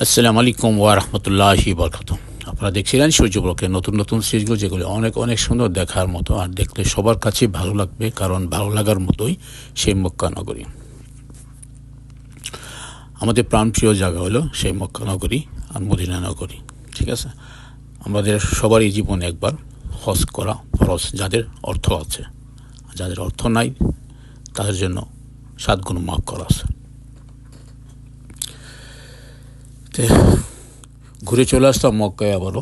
আসসালামু আলাইকুম ওয়া রাহমাতুল্লাহি ওয়া বারাকাতুহু। আপনারা দেখছিলেন সূর্য ব্লকের নতুন নতুন সিরিজগুলো, যেগুলো অনেক অনেক সুন্দর দেখার মতো, আর দেখলে সবার কাছে ভালো লাগবে, কারণ ভালো লাগার মতোই সেই মক্কা নগরী। আমাদের প্রাণপ্রিয় জায়গা হলো সেই মক্কা নগরী আর মদিনা নগরী। ঠিক আছে, আমাদের সবারই জীবনে একবার হজ করা ফরজ, যাদের অর্থ আছে। যাদের অর্থ নাই তাদের জন্য 7 গুণ মাফ করা আছে। ঘুরে চলে আসতাম মক্কায় আবারও।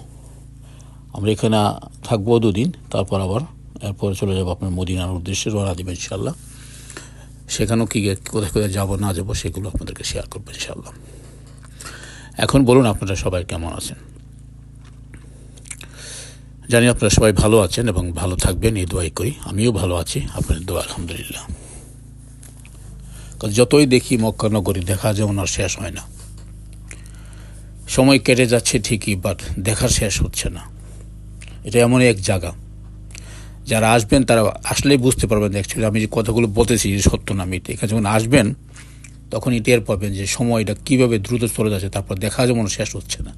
আমরা এখানে থাকবো 2 দিন, তারপর আবার এরপরে চলে যাবো আপনার মদিনার উদ্দেশ্যে, রওনা দেবো ইনশাল্লাহ। সেখানেও কোথায় কোথায় যাবো না যাবো সেগুলো আপনাদেরকে শেয়ার করবো ইনশাল্লাহ। এখন বলুন, আপনারা সবাই কেমন আছেন? জানি আপনারা সবাই ভালো আছেন এবং ভালো থাকবেন, এই দোয়াই করি। আমিও ভালো আছি, আপনাদের দোয়া আলহামদুলিল্লাহ। যতই দেখি মক্কা নগরী দেখা যেমন আর শেষ হয় না। সময় কেটে যাচ্ছে ঠিকই, বাট দেখার শেষ হচ্ছে না। এটা এমন এক জায়গা, যারা আসবেন তারা আসলেই বুঝতে পারবেন অ্যাকচুয়ালি আমি যে কথাগুলো বলতেছি যে সত্য না মিথ্যে। এখানে যখন আসবেন তখনই টের পাবেন যে সময়টা কীভাবে দ্রুত চলে যাচ্ছে, তারপর দেখা যেমন শেষ হচ্ছে না।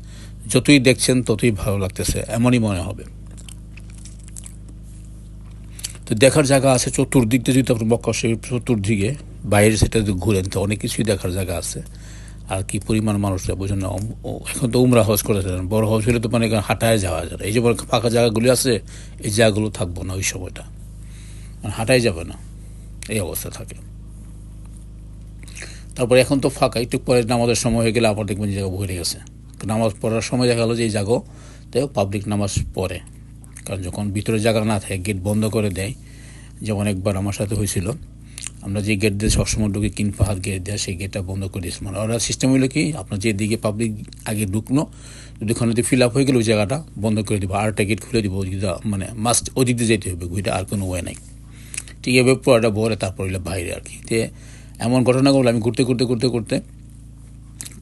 যতই দেখছেন ততই ভালো লাগতেছে, এমনই মনে হবে। তো দেখার জায়গা আছে চতুর্দিক দিয়ে। যদি আপনি মক্কা শরীফ চতুর্দিকে বাইরে সেটা যদি ঘুরেন তো অনেক কিছুই দেখার জায়গা আছে। আর কি পরিমাণ মানুষরা বোঝেন না। এখন তো উমরা হজ করে যান, বড় হজ হলে তো মানে হাঁটায় যাওয়া যায়। এই যে বড় ফাঁকা জায়গাগুলি আছে, এই জায়গাগুলো থাকবো না ওই সময়টা, মানে হাঁটাই যাবে না, এই অবস্থা থাকে। তারপর এখন তো ফাঁকা, একটু পরে নামাজের সময় হয়ে গেলে আবার দেখবেন জায়গা ভরে গেছে। নামাজ পড়ার সময় দেখা গেলো যে এই জায়গাতে পাবলিক নামাজ পড়ে, কারণ যখন ভিতরে জায়গা না থাকে গেট বন্ধ করে দেয়। যেমন একবার আমার সাথে হয়েছিল, আমরা যে গেট দিয়ে সবসময় ঢুকি, কিন পাহাড় গেট দেয়, সেই গেটটা বন্ধ করে দিয়েছে। মানে ওরা সিস্টেম হলো কি, আপনার যেদিকে পাবলিক আগে ঢুকলো, যদি ওখানে ফিল আপ হয়ে গেলে ওই জায়গাটা বন্ধ করে দিব, আরেকটা গেট খুলে দিব। মানে মাস্ট ওদিক দিয়ে যেতে হবে, ঘুরে আর কোনো ওয়ে নাই। ঠিক এভাবে পুরোটা ভরে তারপর হইলে বাইরে আর কি। তে এমন ঘটনাগুলো আমি ঘুরতে ঘুরতে ঘুরতে ঘুরতে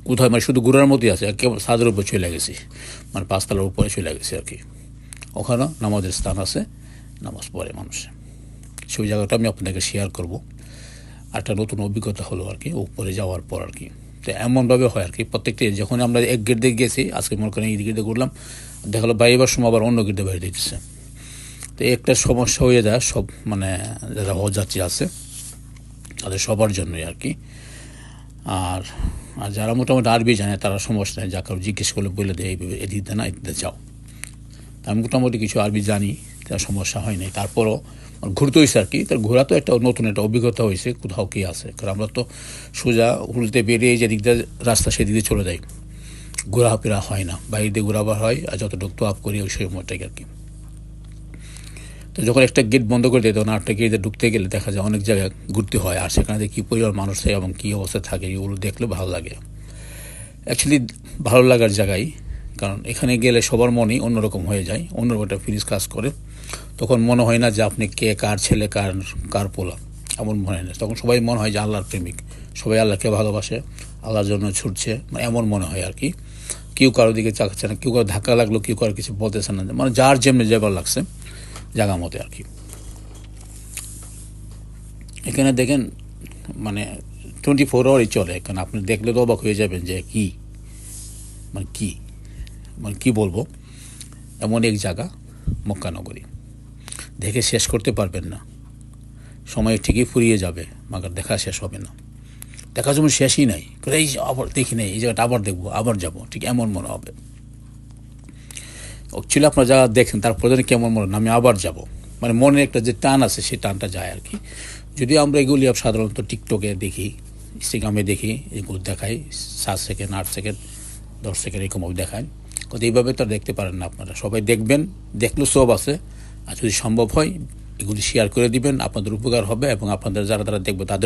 কোথায় মানে শুধু ঘুরার মতোই আছে, আর কেবল ছাদের উপর চলে গেছি, মানে 5 তলার উপরে চলে গেছি আর কি। ওখানেও নামাজের স্থান আছে, নামাজ পড়ে মানুষ। সেই জায়গাটা আমি আপনাদেরকে শেয়ার করবো। একটা নতুন অভিজ্ঞতা হলো আর কি উপরে যাওয়ার পর আর কি। তো এমনভাবে হয় আর কি প্রত্যেকটি, যখন আমরা এক গেট দিয়ে গেছি, আজকে মনে করেন এই গেটে ঘুরলাম, দেখালো বাইরেবার সময় আবার অন্য গেটে বাইরে দিতেছে। তো একটা সমস্যা হয়ে যায় সব, মানে যারা হজযাত্রী আছে তাদের সবার জন্যই আর কি। আর আর যারা মোটামুটি আরবি জানে তারা সমস্যা নেই, যা কারো জিজ্ঞেস করলে বলে দেয় এইভাবে এদিকে না এদিকে যাও। আমি মোটামুটি কিছু আরবি জানি, তার সমস্যা হয় নাই। তারপরও ঘুরতে হয়েছে আর কি। তার ঘোরা তো একটা নতুন একটা অভিজ্ঞতা হয়েছে, কোথাও কি আছে। কারণ আমরা তো সোজা উল্টে বেরিয়ে যেদিক দিয়ে রাস্তা সেদিক দিয়ে চলে যাই, ঘোরাফেরা হয় না। বাইরে দিয়ে ঘোরাবার হয়, আর যতটুকু তো আপ করি ওই সময়টাকে আর কি। তো যখন একটা গেট বন্ধ করে দেয় তখন আরেকটা গেটে ঢুকতে গেলে দেখা যায় অনেক জায়গায় ঘুরতে হয়, আর সেখানে কী পরিবার মানুষ থাকে এবং কী অবস্থা থাকে এগুলো দেখলে ভালো লাগে। অ্যাকচুয়ালি ভালো লাগার জায়গায়, কারণ এখানে গেলে সবার মনই অন্যরকম হয়ে যায়, অন্যরকম একটা ফিলিংস কাজ করে। তখন মনে হয় না যে আপনি কে, কার ছেলে, কার পোলা, এমন মনে হয় না। তখন সবাই মনে হয় যে আল্লাহর প্রেমিক, সবাই আল্লাহকে ভালোবাসে, আল্লাহর জন্য ছুটছে, মানে এমন মনে হয় আর কি। কেউ কারোর দিকে চাকাচ্ছে না, কেউ কারো ধাক্কা লাগলো, কেউ কারো কিছু বলতেছে না, মানে যার যেমনি যাবার লাগছে জায়গা মতে আর কি। এখানে দেখেন মানে 24 আওয়ারই চলে এখানে। আপনি দেখলে তো অবাক হয়ে যাবেন যে কি মানে কি মানে কী বলবো, এমন এক জায়গা মক্কা নগরী, দেখে শেষ করতে পারবেন না। সময় ঠিকই ফুরিয়ে যাবে, মাগার দেখা শেষ হবে না। দেখার জন্য শেষই নাই, এই আবার দেখি নাই, এই জায়গাটা আবার দেখবো, আবার যাব, ঠিক এমন মনে হবে। অ্যাকচুয়ালি আপনারা যারা দেখেন তারপরে যেন কেমন মনে আমি আবার যাব, মানে মনের একটা যে টান আছে সেই টানটা যায় আর কি। যদিও আমরা এগুলি সাধারণত টিকটকে দেখি, ইনস্টাগ্রামে দেখি, এগুলো দেখাই 7 সেকেন্ড 8 সেকেন্ড 10 সেকেন্ড এরকমভাবে দেখায়। কিন্তু এইভাবে তো দেখতে পারেন না আপনারা। সবাই দেখবেন, দেখলেও সব আছে। আর যদি সম্ভব হয় এগুলি শেয়ার করে দিবেন, আপনাদের উপকার হবে এবং আপনাদের যারা দেখবে তাদের